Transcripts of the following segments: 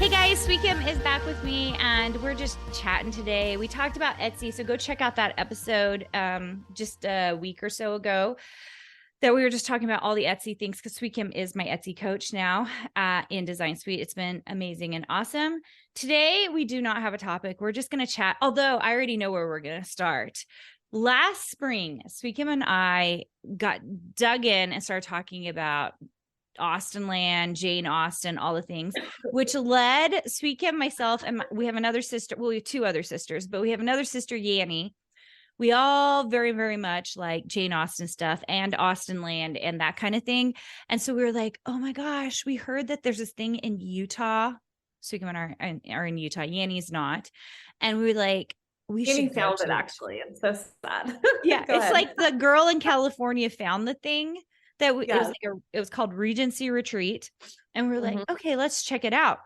Hey guys, SuiKim is back with me and we're just chatting today. We talked about Etsy, so go check out that episode just a week or so ago that we were just talking about all the Etsy things because SuiKim is my Etsy coach now in Design Suite. It's been amazing and awesome. Today, we do not have a topic. We're just going to chat, although I already know where we're going to start. Last spring, SuiKim and I got dug in and started talking about Austen Land, Jane Austen, all the things, which led SuiKim, myself, and we have another sister. Well, we have two other sisters, but we have another sister, Yanni. We all very, very much like Jane Austen stuff and Austen Land and that kind of thing. And so we were like, oh my gosh, we heard that there's this thing in Utah. SuiKim and I are in Utah. Yanni's not. And we were like, we Yanni should found it actually. It's so sad. Yeah, it's like the girl in California found the thing that Yes. it was called Regency Retreat. And we're like, okay, let's check it out.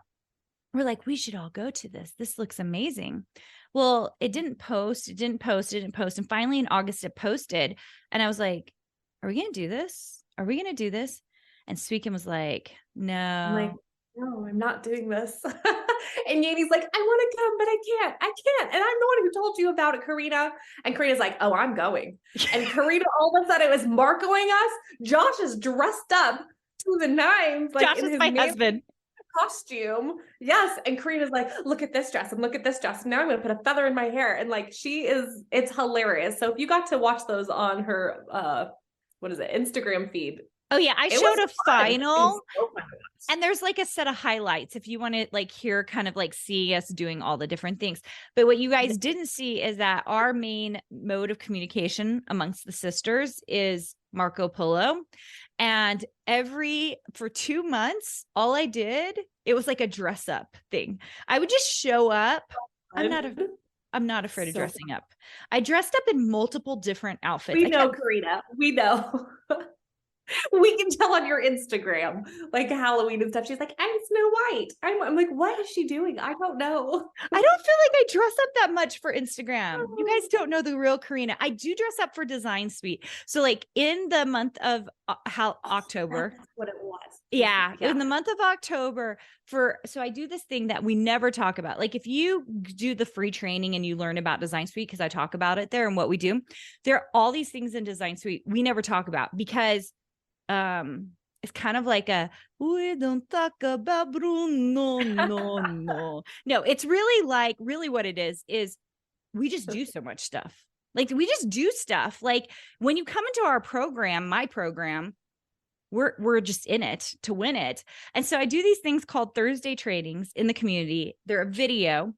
We're like, we should all go to this. This looks amazing. Well, it didn't post. And finally in August, it posted. And I was like, are we going to do this? Are we going to do this? And SuiKim was like, no. I'm like, no, I'm not doing this. And Yanni's like, I want to come, but I can't. And I'm the one who told you about it, Carina. And Carina's like, oh, I'm going. And Carina, all of a sudden, it was Marcoing us. Josh is dressed up to the nines. Like, Josh is my husband. Costume. Yes. And Karina's like, look at this dress and look at this dress. Now I'm going to put a feather in my hair. And like, it's hilarious. So if you got to watch those on her, Instagram feed. Oh yeah. I showed a final so and there's like a set of highlights if you want to like hear kind of like see us doing all the different things. But what you guys didn't see is that our main mode of communication amongst the sisters is Marco Polo. And for 2 months, all I did, it was like a dress up thing. I would just show up. I'm not afraid of dressing up. I dressed up in multiple different outfits. We know, Carina. We know. We can tell on your Instagram, like Halloween and stuff. She's like, I'm Snow White. I'm like, what is she doing? I don't know. I don't feel like I dress up that much for Instagram. You guys don't know the real Carina. I do dress up for Design Suite. So like in the month of October. That's what it was. Yeah. In the month of October so I do this thing that we never talk about. Like if you do the free training and you learn about Design Suite, because I talk about it there and what we do, there are all these things in Design Suite we never talk about because it's kind of like we don't talk about Bruno, no. No, it's really what it is we just do so much stuff. Like we just do stuff. Like when you come into our program, my program, we're just in it to win it. And so I do these things called Thursday trainings in the community. They're a video.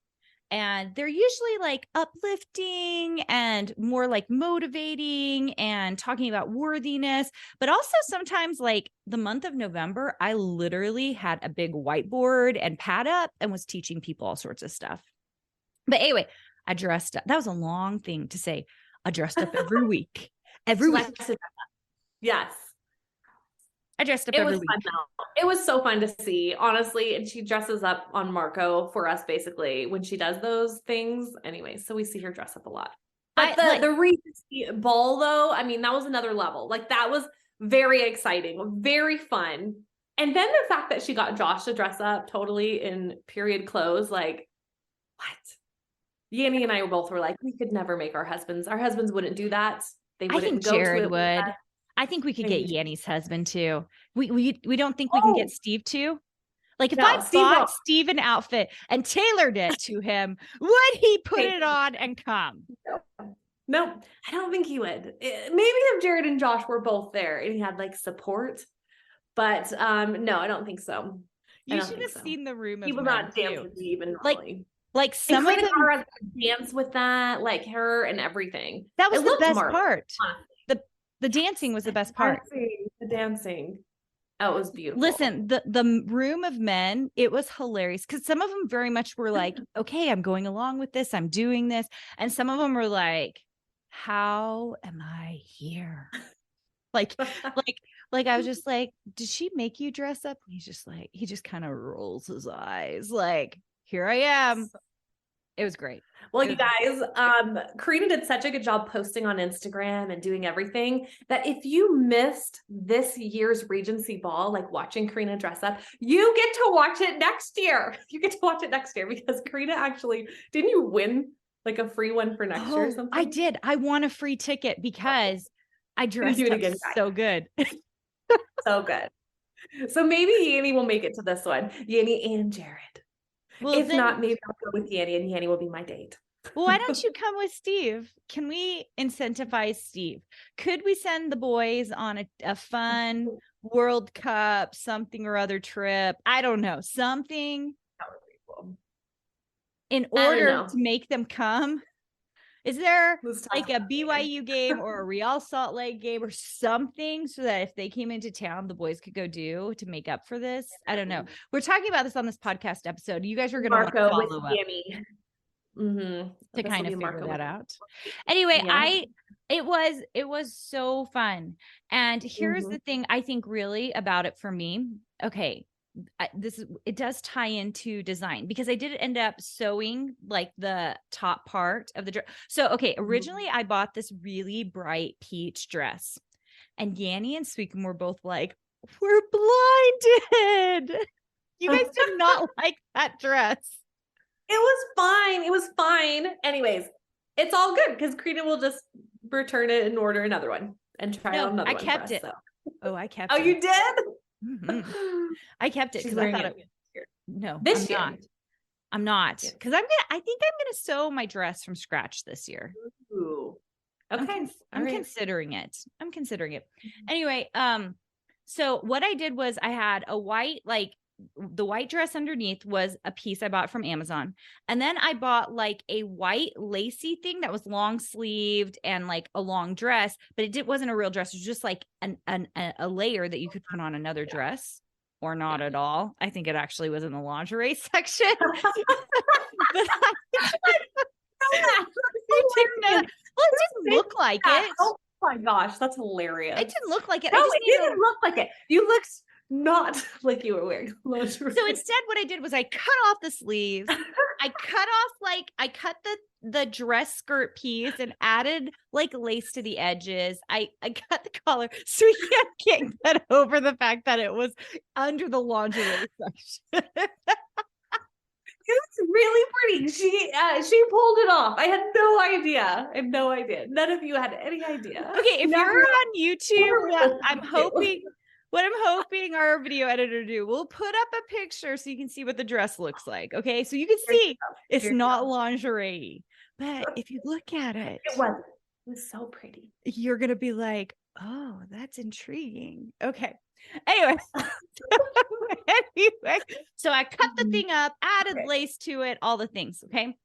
And they're usually like uplifting and more like motivating and talking about worthiness. But also sometimes like the month of November, I literally had a big whiteboard and pad up and was teaching people all sorts of stuff. But anyway, I dressed up. That was a long thing to say. I dressed up every week. Every week. Yes. I dressed up every week. Fun, though. It was so fun to see, honestly. And she dresses up on Marco for us, basically, when she does those things. Anyway, so we see her dress up a lot. But the Regency ball, though, I mean, that was another level. Like, that was very exciting, very fun. And then the fact that she got Josh to dress up totally in period clothes, like, what? Yanni and I were like, we could never make our husbands wouldn't do that. They wouldn't. I think Jared would. I think we could get Yanni's husband too. We don't think we can get Steve too. Like if I bought Steve an outfit and tailored it to him, would he put it on and come? No, I don't think he would. Maybe if Jared and Josh were both there and he had like support, but no, I don't think so. You should have seen the room. He would not dance with me even normally. Like some of them dance with that, like her and everything. That was the best part. The dancing was the best part. The dancing. Oh, it was beautiful. Listen, the room of men, it was hilarious because some of them very much were like, okay, I'm going along with this. I'm doing this. And some of them were like, how am I here? Like I was just like, did she make you dress up? And he just kind of rolls his eyes like, here I am. It was great. Well, you guys, Carina did such a good job posting on Instagram and doing everything that if you missed this year's Regency ball, like watching Carina dress up, you get to watch it next year. You get to watch it next year because Carina actually, didn't you win like a free one for next year or something? I did. I won a free ticket because I dressed up again, so good. So good. So maybe Yanni will make it to this one. Yanni and Jared. Well, if not, maybe I'll go with Yanni and Yanni will be my date. Well, why don't you come with Steve? Can we incentivize Steve? Could we send the boys on a fun World Cup, something or other trip? I don't know, something. That would be cool. In order to make them come, is there like a BYU game or a Real Salt Lake game or something so that if they came into town, the boys could go do to make up for this? I don't know. We're talking about this on this podcast episode. You guys are going to want to follow up to kind of figure that out. Anyway, it was so fun. And here's the thing I think really about it for me. Okay. It does tie into design because I did end up sewing like the top part of the dress. So, okay. Originally I bought this really bright peach dress and Yanni and SuiKim were both like, we're blinded. You guys did not like that dress. It was fine. It was fine. Anyways, it's all good because Carina will just return it and order another one and try on another one. I kept it. So. Oh, I kept it. Oh, you did? I kept it because I thought this year. I'm not because I think I'm gonna sew my dress from scratch this year. Ooh. Okay. I'm considering it. Anyway, so what I did was I had a white, like the white dress underneath was a piece I bought from Amazon. And then I bought like a white lacy thing that was long sleeved and like a long dress, but it wasn't a real dress. It was just like a layer that you could put on another dress or not at all. I think it actually was in the lingerie section. But it didn't look like it. Oh my gosh, that's hilarious. It didn't look like it. No, it didn't look like it. You looked not like you were wearing lingerie. So instead what I did was I cut off the sleeves. I cut the dress skirt piece and added like lace to the edges. I cut the collar so we can't get over the fact that it was under the lingerie section. It was really pretty. She pulled it off. I had no idea. None of you had any idea. Okay, if you're on YouTube, what I'm hoping our video editor do, we'll put up a picture so you can see what the dress looks like. Okay, so you can see it's not lingerie, but if you look at it, it was so pretty. You're gonna be like, oh, that's intriguing. Okay. Anyway, so I cut the thing up, added lace to it, all the things. Okay.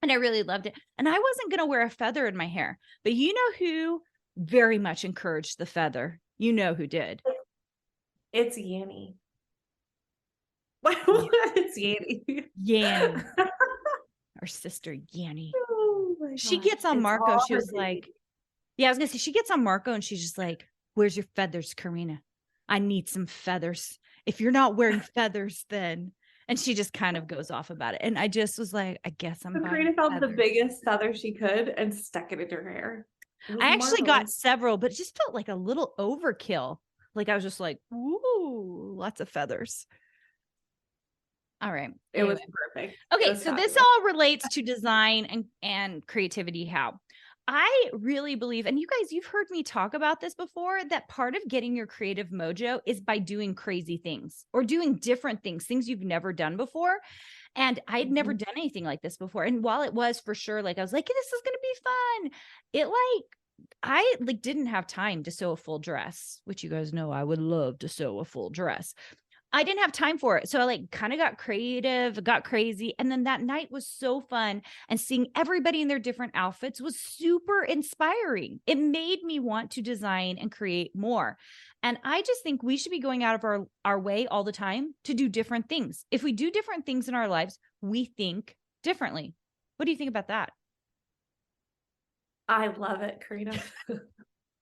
And I really loved it. And I wasn't going to wear a feather in my hair, but you know who very much encouraged the feather? You know who did? It's Yanni. It's Yanni. Yanni. Our sister Yanni. Oh she gets on Marco. She was like, yeah, I was going to say, she gets on Marco and she's just like, where's your feathers, Carina? I need some feathers. If you're not wearing feathers, then. And she just kind of goes off about it. And I just was like, I guess I'm Carina found the biggest feather she could and stuck it in her hair. I actually got several, but it just felt like a little overkill. Like I was just like, ooh, lots of feathers. All right. It was perfect. Okay. So this all relates to design and creativity. How? I really believe, and you guys, you've heard me talk about this before, that part of getting your creative mojo is by doing crazy things or doing different things you've never done before. And I had never done anything like this before. And while it was for sure, like, I was like, this is going to be fun. I didn't have time to sew a full dress, which you guys know I would love to sew a full dress. I didn't have time for it. So I kind of got creative, got crazy. And then that night was so fun. And seeing everybody in their different outfits was super inspiring. It made me want to design and create more. And I just think we should be going out of our way all the time to do different things. If we do different things in our lives, we think differently. What do you think about that? I love it, Carina.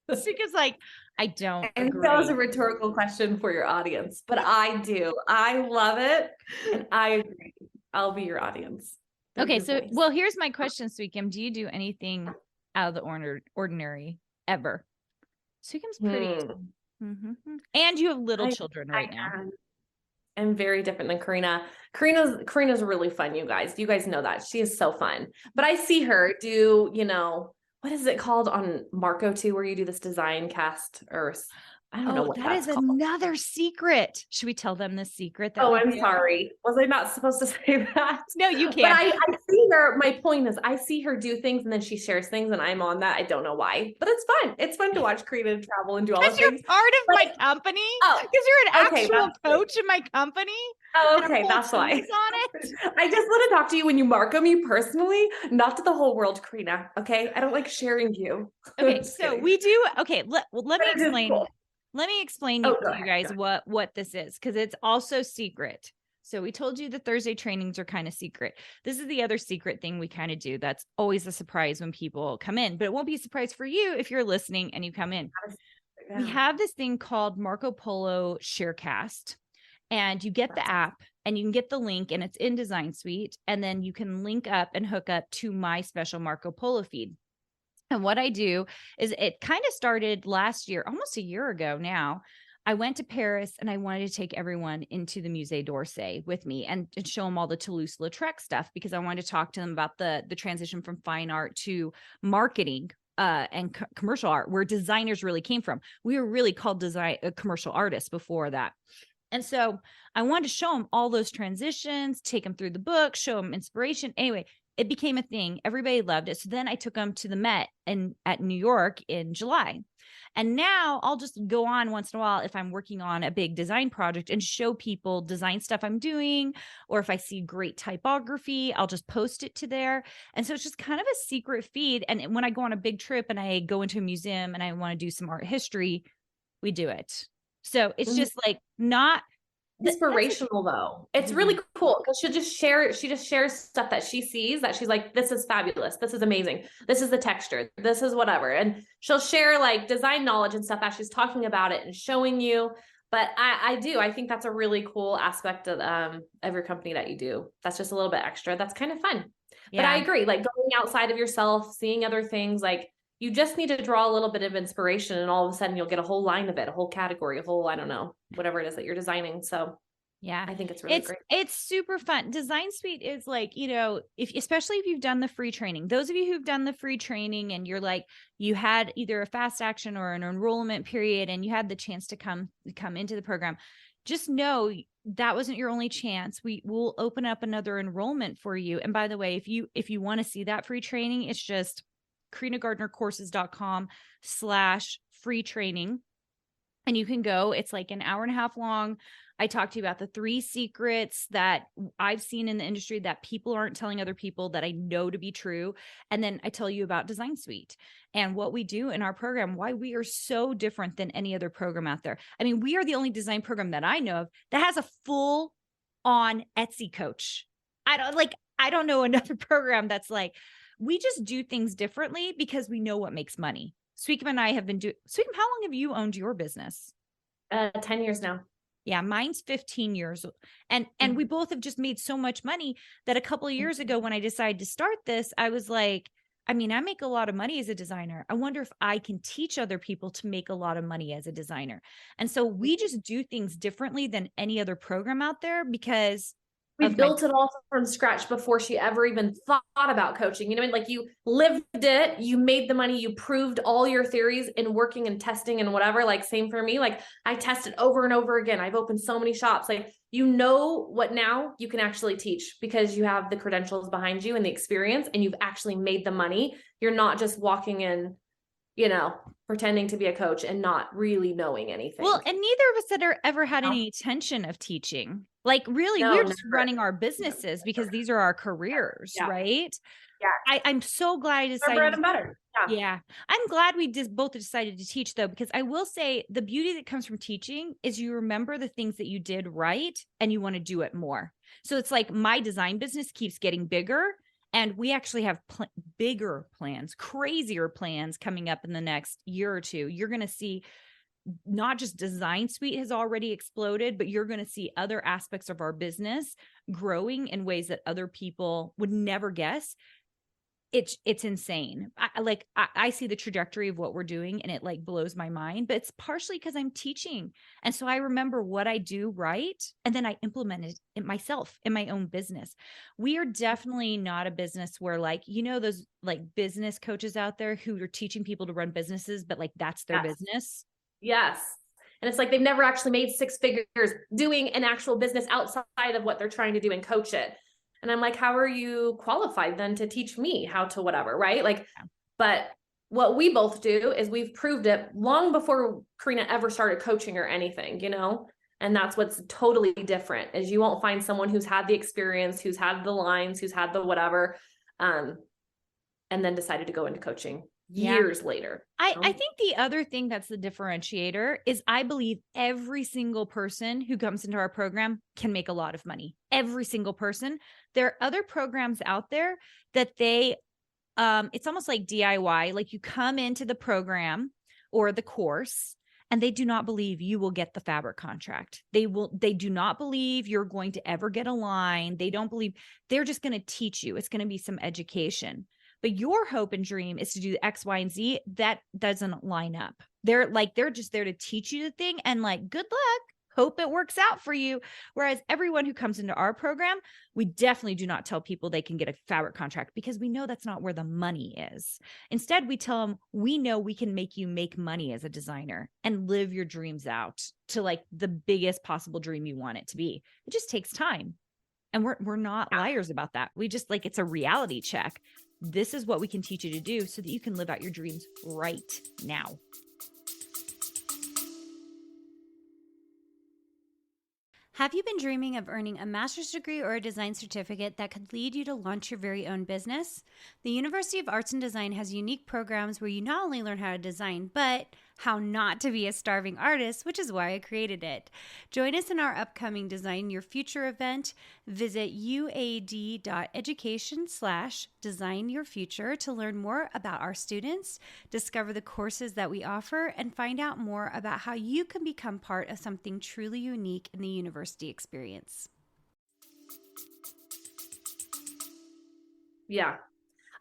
Suka's like, I don't agree. That was a rhetorical question for your audience, but I do. I love it. And I agree. I'll be your audience. Okay. So, well, here's my question, SuiKim. Do you do anything out of the ordinary ever? SuiKim's pretty. And you have little children right now. I'm very different than Carina. Carina's really fun, you guys. You guys know that. She is so fun. But I see her do, what is it called on Marco too, where you do this design cast, or I don't know what that is called. Another secret. Should we tell them the secret? I'm sorry. Was I not supposed to say that? No, you can't. But I see her. My point is, I see her do things and then she shares things, and I'm on that. I don't know why, but it's fun. It's fun to watch Carina travel and do all the things. You're part of my company. Because you're an actual coach in my company. Oh, okay, that's why. On it. I just want to talk to you when you mark me personally, not to the whole world, Carina. Okay, I don't like sharing you. Okay, so kidding. We do. Okay, let me explain. Cool. Let me explain to you guys what this is, because it's also secret. So we told you the Thursday trainings are kind of secret. This is the other secret thing we kind of do. That's always a surprise when people come in, but it won't be a surprise for you if you're listening and you come in. Yeah. We have this thing called Marco Polo Sharecast, and you get the app and you can get the link, and it's in Design Suite. And then you can link up and hook up to my special Marco Polo feed. And what I do is, it kind of started last year, almost a year ago now. I went to Paris and I wanted to take everyone into the Musée d'Orsay with me and show them all the Toulouse-Lautrec stuff, because I wanted to talk to them about the transition from fine art to marketing and commercial art, where designers really came from. We were really called commercial artists before that. And so I wanted to show them all those transitions, take them through the book, show them inspiration. Anyway, it became a thing. Everybody loved it. So then I took them to the Met at New York in July. And now I'll just go on once in a while if I'm working on a big design project and show people design stuff I'm doing, or if I see great typography, I'll just post it to there. And so it's just kind of a secret feed. And when I go on a big trip and I go into a museum and I want to do some art history, we do it. So it's just like not inspirational though. It's really cool because she just shares stuff that she sees that she's like, this is fabulous, this is amazing, this is the texture, this is whatever, and she'll share like design knowledge and stuff as she's talking about it and showing you. But I think that's a really cool aspect of every company that you do. That's just a little bit extra. That's kind of fun. Yeah. But I agree, like going outside of yourself, seeing other things, like you just need to draw a little bit of inspiration, and all of a sudden you'll get a whole line of it, a whole category, a whole, I don't know, whatever it is that you're designing. So yeah, I think it's really great. It's super fun. Design Suite is like, especially if you've done the free training, those of you who've done the free training and you're like, you had either a fast action or an enrollment period and you had the chance to come into the program, just know that wasn't your only chance. We will open up another enrollment for you. And by the way, if you want to see that free training, it's just CarinaGardnerCourses.com/free training. And you can go, it's like an hour and a half long. I talk to you about the 3 secrets that I've seen in the industry that people aren't telling other people that I know to be true. And then I tell you about Design Suite and what we do in our program, why we are so different than any other program out there. I mean, we are the only design program that I know of that has a full on Etsy coach. I don't know another program that's like, we just do things differently because we know what makes money. SuiKim and I have been SuiKim, how long have you owned your business? 10 years now. Yeah, mine's 15 years. And we both have just made so much money that a couple of years ago when I decided to start this, I was like, I mean, I make a lot of money as a designer. I wonder if I can teach other people to make a lot of money as a designer. And so we just do things differently than any other program out there because we built it all from scratch before she ever even thought about coaching. You know, like you lived it, you made the money, you proved all your theories in working and testing and whatever. Like same for me. Like I tested over and over again. I've opened so many shops. Like, you know what now you can actually teach because you have the credentials behind you and the experience, and you've actually made the money. You're not just walking in, pretending to be a coach and not really knowing anything. Well, and neither of us had ever had any intention of teaching. Like really, we're just running our businesses because these are our careers, right? Yeah. I'm so glad I decided. Bread and butter. Yeah. I'm glad we both decided to teach though, because I will say the beauty that comes from teaching is you remember the things that you did right and you want to do it more. So it's like my design business keeps getting bigger. And we actually have bigger plans, crazier plans coming up in the next year or two. You're going to see not just Design Suite has already exploded, but you're going to see other aspects of our business growing in ways that other people would never guess. It's insane. I see the trajectory of what we're doing and it like blows my mind, but it's partially because I'm teaching. And so I remember what I do right. And then I implement it myself in my own business. We are definitely not a business where like, those like business coaches out there who are teaching people to run businesses, but like that's their business. Yes. And it's like, they've never actually made 6 figures doing an actual business outside of what they're trying to do and coach it. And I'm like, how are you qualified then to teach me how to whatever, right? Like, but what we both do is we've proved it long before Carina ever started coaching or anything, and that's what's totally different is you won't find someone who's had the experience, who's had the lines, who's had the whatever, and then decided to go into coaching years later. I think the other thing that's the differentiator is I believe every single person who comes into our program can make a lot of money. Every single person. There are other programs out there that it's almost like DIY, like you come into the program or the course and they do not believe you will get the fabric contract. They do not believe you're going to ever get a line. They don't believe, they're just going to teach you. It's going to be some education. But your hope and dream is to do X, Y, and Z. That doesn't line up. They're just there to teach you the thing and like, good luck. Hope it works out for you. Whereas everyone who comes into our program, we definitely do not tell people they can get a fabric contract because we know that's not where the money is. Instead, we tell them, we know we can make you make money as a designer and live your dreams out to like the biggest possible dream you want it to be. It just takes time. And we're not liars about that. We just like, it's a reality check. This is what we can teach you to do so that you can live out your dreams right now. Have you been dreaming of earning a master's degree or a design certificate that could lead you to launch your very own business? The University of Arts and Design has unique programs where you not only learn how to design, but how not to be a starving artist, which is why I created it. Join us in our upcoming Design Your Future event. Visit uad.education/designyourfuture to learn more about our students, discover the courses that we offer, and find out more about how you can become part of something truly unique in the university experience. Yeah,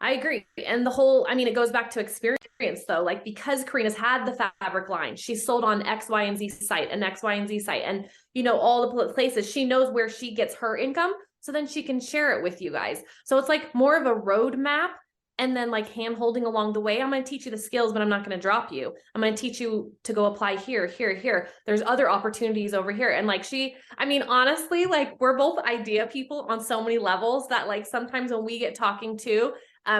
I agree. And it goes back to experience though, like because Carina's had the fabric line, she's sold on X, Y, and Z site and X, Y, and Z site. And all the places, she knows where she gets her income. So then she can share it with you guys. So it's like more of a roadmap and then like hand holding along the way. I'm going to teach you the skills, but I'm not going to drop you. I'm going to teach you to go apply here, here, here. There's other opportunities over here. And like honestly, like we're both idea people on so many levels that like sometimes when we get talking to,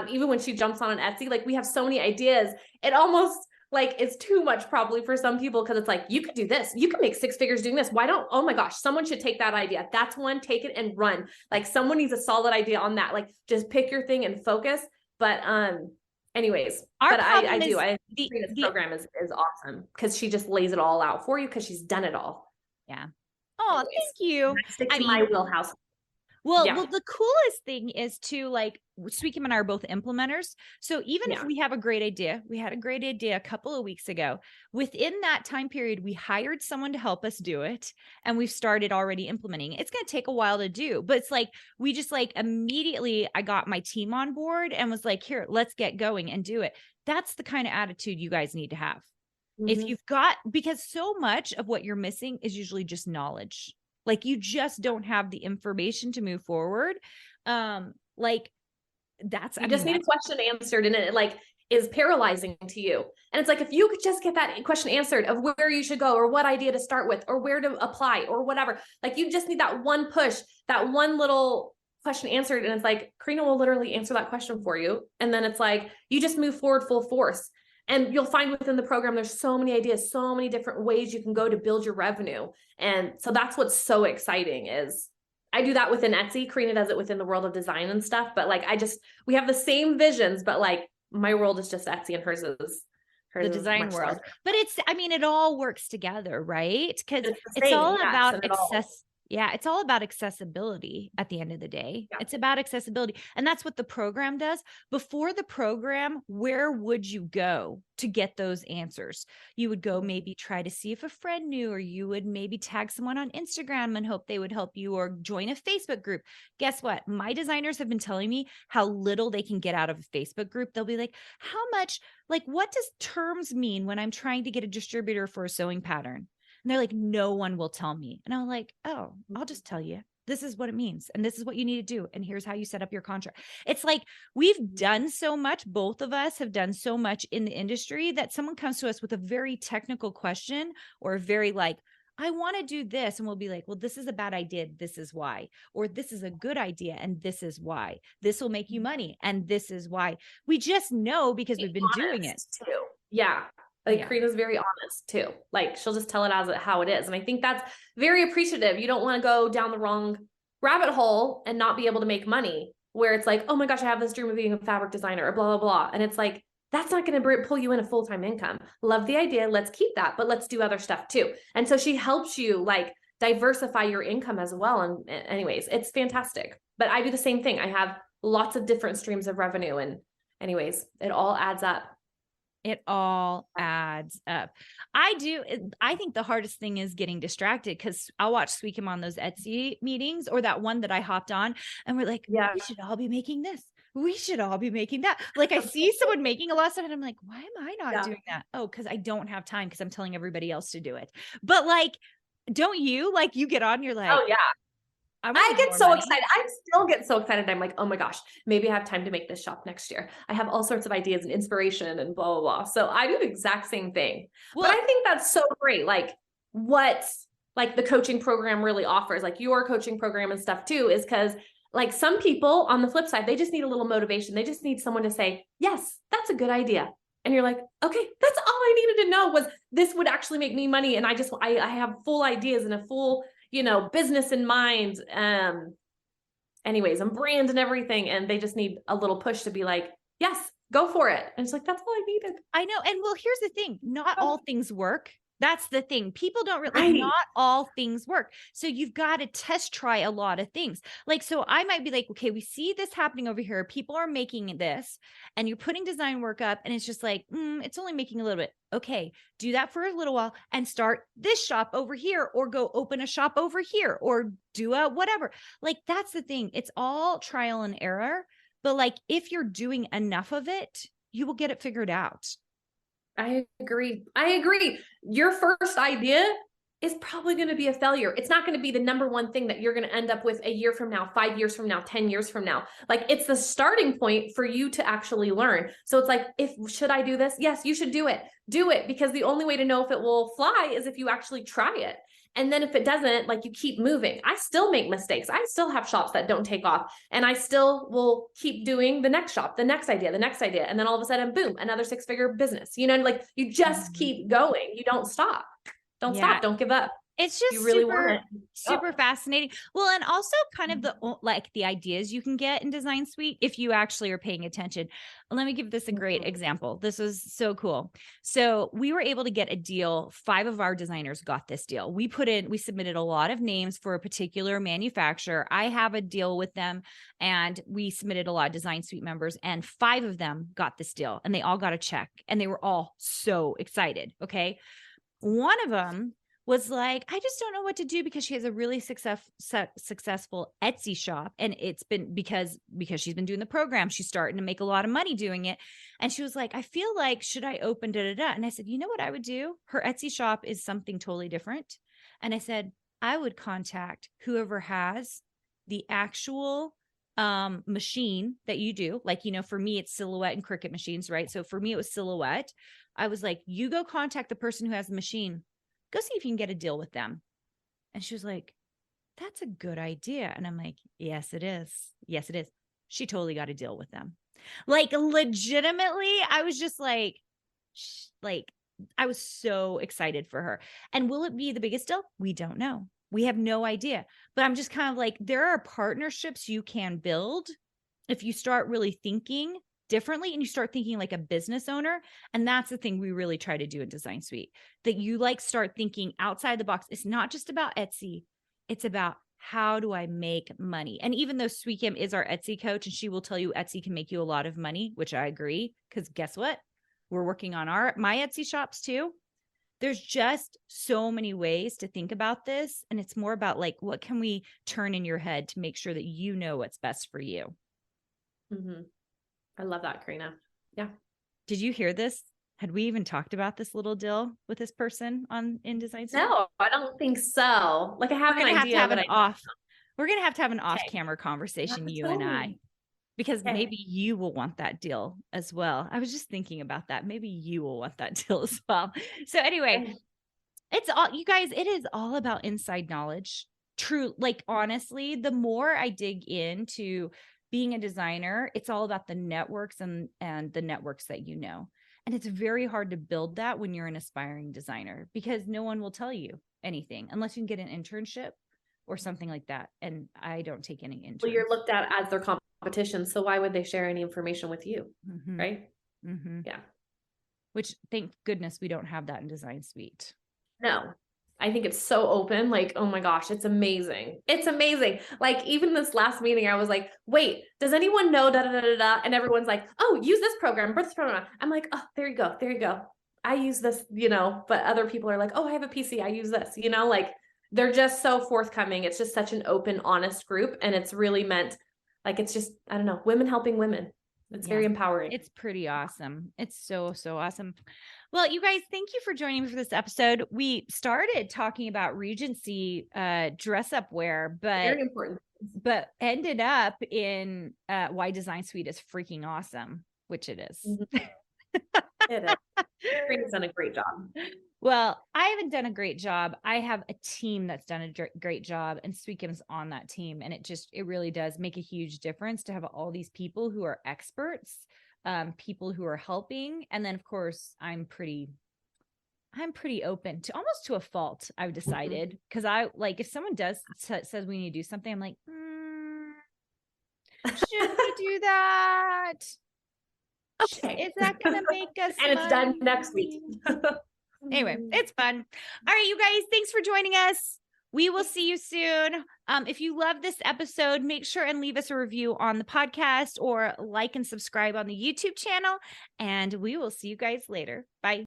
even when she jumps on an Etsy, like we have so many ideas, it almost like it's too much probably for some people. Cause it's like, you could do this, you can make 6 figures doing this. Oh my gosh, someone should take that idea. That's one, take it and run. Like someone needs a solid idea on that. Like just pick your thing and focus. But, anyways, the program is awesome because she just lays it all out for you because she's done it all. Yeah. Oh, thank you. My wheelhouse. Well, the coolest thing is to like, SuiKim and I are both implementers. So even if we have a great idea, we had a great idea a couple of weeks ago, within that time period, we hired someone to help us do it. And we've started already implementing. It's going to take a while to do, but it's like, we just like immediately, I got my team on board and was like, here, let's get going and do it. That's the kind of attitude you guys need to have. Mm-hmm. If you've got, because so much of what you're missing is usually just knowledge. Like you just don't have the information to move forward. Like that's, you just need a question answered and it like is paralyzing to you. And it's like, if you could just get that question answered of where you should go or what idea to start with or where to apply or whatever, like you just need that one push, that one little question answered. And it's like, Carina will literally answer that question for you. And then it's like, you just move forward full force. And you'll find within the program, there's so many ideas, so many different ways you can go to build your revenue. And so that's what's so exciting is I do that within Etsy. Carina does it within the world of design and stuff. But like, we have the same visions, but like my world is just Etsy and hers is the design world. But it all works together, right? Because it's all about Yeah, it's all about accessibility at the end of the day. Yeah. It's about accessibility. And that's what the program does. Before the program, where would you go to get those answers? You would go maybe try to see if a friend knew, or you would maybe tag someone on Instagram and hope they would help you, or join a Facebook group. Guess what? My designers have been telling me how little they can get out of a Facebook group. They'll be like, how much, like, what does terms mean when I'm trying to get a distributor for a sewing pattern? And they're like, no one will tell me. And I'm like, oh, I'll just tell you. This is what it means. And this is what you need to do. And here's how you set up your contract. It's like, we've done so much. Both of us have done so much in the industry that someone comes to us with a very technical question, or very like, I want to do this. And we'll be like, well, this is a bad idea. This is why. Or this is a good idea. And this is why. This will make you money. And this is why. We just know because we've been doing it too. Yeah. Like Carina's very honest too. Like she'll just tell it as how it is. And I think that's very appreciative. You don't want to go down the wrong rabbit hole and not be able to make money, where it's like, oh my gosh, I have this dream of being a fabric designer, or blah, blah, blah. And it's like, that's not going to pull you in a full-time income. Love the idea. Let's keep that, but let's do other stuff too. And so she helps you like diversify your income as well. And anyways, it's fantastic. But I do the same thing. I have lots of different streams of revenue, and anyways, it all adds up. It all adds up. I think the hardest thing is getting distracted, because I'll watch SuiKim on those Etsy meetings, or that one that I hopped on, and we're like, yeah, we should all be making this. We should all be making that. Like I see someone making a lot of stuff and I'm like, why am I not doing that? Oh, because I don't have time, because I'm telling everybody else to do it. But like, don't you, like, you get on, you're like, oh yeah, I get so excited. I still get so excited. I'm like, oh my gosh, maybe I have time to make this shop next year. I have all sorts of ideas and inspiration and blah, blah, blah. So I do the exact same thing. Well, but I think that's so great. Like what, like the coaching program really offers, like your coaching program and stuff too, is because like some people on the flip side, they just need a little motivation. They just need someone to say, yes, that's a good idea. And you're like, okay, that's all I needed to know, was this would actually make me money. And I have full ideas and a full, business in mind. Anyways, and brand and everything. And they just need a little push to be like, yes, go for it. And it's like, that's all I needed. I know. And well, here's the thing. Not all things work. That's the thing. People don't really, not all things work. So you've got to test try a lot of things. Like, so I might be like, okay, we see this happening over here. People are making this, and you're putting design work up, and it's just like, it's only making a little bit. Okay, do that for a little while and start this shop over here, or go open a shop over here, or do a whatever. Like, that's the thing. It's all trial and error. But like, if you're doing enough of it, you will get it figured out. I agree. Your first idea is probably going to be a failure. It's not going to be the number one thing that you're going to end up with a year from now, 5 years from now, 10 years from now. Like, it's the starting point for you to actually learn. So it's like, should I do this? Yes, you should do it. Do it, because the only way to know if it will fly is if you actually try it. And then if it doesn't, like, you keep moving. I still make mistakes. I still have shops that don't take off, and I still will keep doing the next shop, the next idea. And then all of a sudden, boom, another 6-figure business, like you just keep going. You don't stop. Don't stop. Don't give up. It's just really super fascinating. Well, and also kind of the ideas you can get in Design Suite if you actually are paying attention. Let me give this a great example. This was so cool. So we were able to get a deal. 5 of our designers got this deal. We submitted a lot of names for a particular manufacturer. I have a deal with them, and we submitted a lot of Design Suite members, and 5 of them got this deal, and they all got a check, and they were all so excited. Okay. One of them was like, I just don't know what to do, because she has a really successful Etsy shop. And it's been because she's been doing the program, she's starting to make a lot of money doing it. And she was like, I feel like, should I open da-da-da? And I said, you know what I would do? Her Etsy shop is something totally different. And I said, I would contact whoever has the actual machine that you do. Like, for me, it's Silhouette and Cricut machines, right? So for me, it was Silhouette. I was like, you go contact the person who has the machine. Go see if you can get a deal with them. And she was like, that's a good idea. And I'm like, yes, it is. Yes, it is. She totally got a deal with them. Like, legitimately, I was just like, I was so excited for her. And will it be the biggest deal? We don't know. We have no idea. But I'm just kind of like, there are partnerships you can build if you start really thinking differently, and you start thinking like a business owner. And that's the thing we really try to do in Design Suite, that you start thinking outside the box. It's not just about Etsy. It's about how do I make money? And even though SuiKim is our Etsy coach and she will tell you Etsy can make you a lot of money, which I agree, because guess what? We're working on my Etsy shops too. There's just so many ways to think about this. And it's more about like, what can we turn in your head to make sure that you know what's best for you? Mm-hmm. I love that, Carina. Yeah. Did you hear this? Had we even talked about this little deal with this person on InDesign Suite? No, I don't think so. Like I have an idea, we're going to have an off-camera conversation, you and I, because maybe you will want that deal as well. I was just thinking about that. Maybe you will want that deal as well. So anyway, it's all, you guys, it is all about inside knowledge. True. Like, honestly, the more I dig into being a designer, it's all about the networks and the networks that you know. And it's very hard to build that when you're an aspiring designer, because no one will tell you anything unless you can get an internship or something like that. And I don't take any interns. Well, you're looked at as their competition. So why would they share any information with you? Mm-hmm. Right? Mm-hmm. Yeah. Which, thank goodness we don't have that in Design Suite. No. I think it's so open. Like, oh my gosh, it's amazing. It's amazing. Like, even this last meeting, I was like, wait, does anyone know da da da da da? And everyone's like, oh, use this program. I'm like, oh, there you go. There you go. I use this, but other people are like, oh, I have a PC. I use this, like they're just so forthcoming. It's just such an open, honest group. And it's really meant, like, it's just, I don't know, women helping women. It's very empowering. It's pretty awesome. It's so, so awesome. Well, you guys, thank you for joining me for this episode. We started talking about Regency dress up wear, very important, but ended up in why Design Suite is freaking awesome, which it is. Mm-hmm. It is. Carina's done a great job. Well, I haven't done a great job. I have a team that's done a great job, and SuiKim's on that team. And it really does make a huge difference to have all these people who are experts, people who are helping. And then of course I'm pretty open to, almost to a fault, I've decided. Cause I like, if someone says we need to do something, I'm like, should we do that? Okay. Is that going to make us and it's done next week. Anyway, it's fun. All right, you guys, thanks for joining us. We will see you soon. If you love this episode, make sure and leave us a review on the podcast or like and subscribe on the YouTube channel. And we will see you guys later. Bye.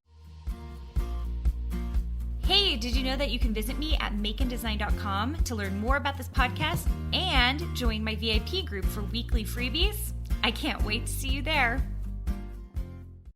Hey, did you know that you can visit me at makeanddesign.com to learn more about this podcast and join my VIP group for weekly freebies? I can't wait to see you there.